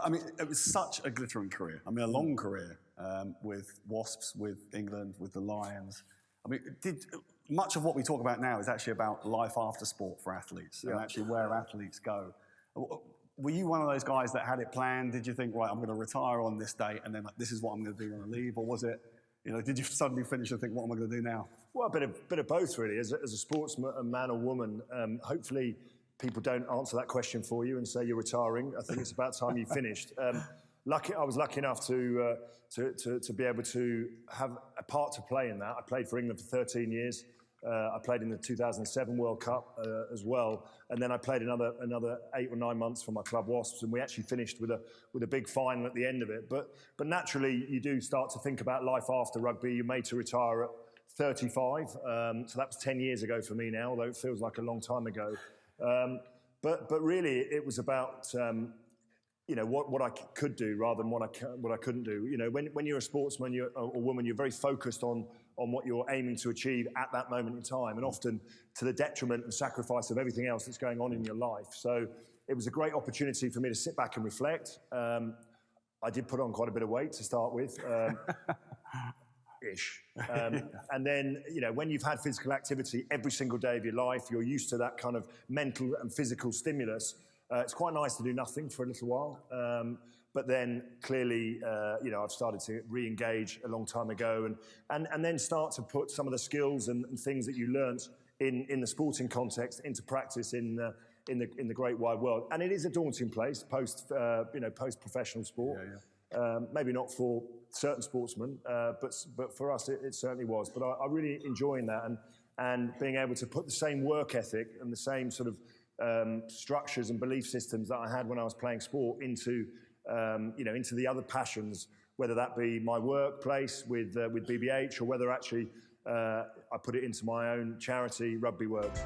I mean, it was such a glittering career. I mean, a long career with Wasps, with England, with the Lions. I mean, much of what we talk about now is actually about life after sport for athletes and actually where athletes go. Were you one of those guys that had it planned? Did you think, right, I'm going to retire on this date and then this is what I'm going to do when I leave? Or was it, did you suddenly finish and think, what am I going to do now? Well, a bit of both, really. As a sportsman, a man or woman, hopefully people don't answer that question for you and say you're retiring. I think it's about time you finished. I was lucky enough to be able to have a part to play in that. I played for England for 13 years. I played in the 2007 World Cup as well, and then I played another 8 or 9 months for my club Wasps, and we actually finished with a big final at the end of it. But naturally, you do start to think about life after rugby. You're made to retire at 35, so that was 10 years ago for me now, although it feels like a long time ago. But really, it was about what I could do rather than what I couldn't do. When you're a sportsman or woman, you're very focused on what you're aiming to achieve at that moment in time, and often to the detriment and sacrifice of everything else that's going on in your life. So it was a great opportunity for me to sit back and reflect. I did put on quite a bit of weight to start with. Ish. And then, when you've had physical activity every single day of your life, you're used to that kind of mental and physical stimulus. It's quite nice to do nothing for a little while. But then clearly, I've started to re-engage a long time ago and then start to put some of the skills and things that you learnt in the sporting context into practice in the great wide world. And it is a daunting place post-professional sport. Maybe not for certain sportsmen, but for us it certainly was. But I really enjoying that and being able to put the same work ethic and the same sort of structures and belief systems that I had when I was playing sport into the other passions, whether that be my workplace with BBH or whether actually I put it into my own charity, Rugby Works.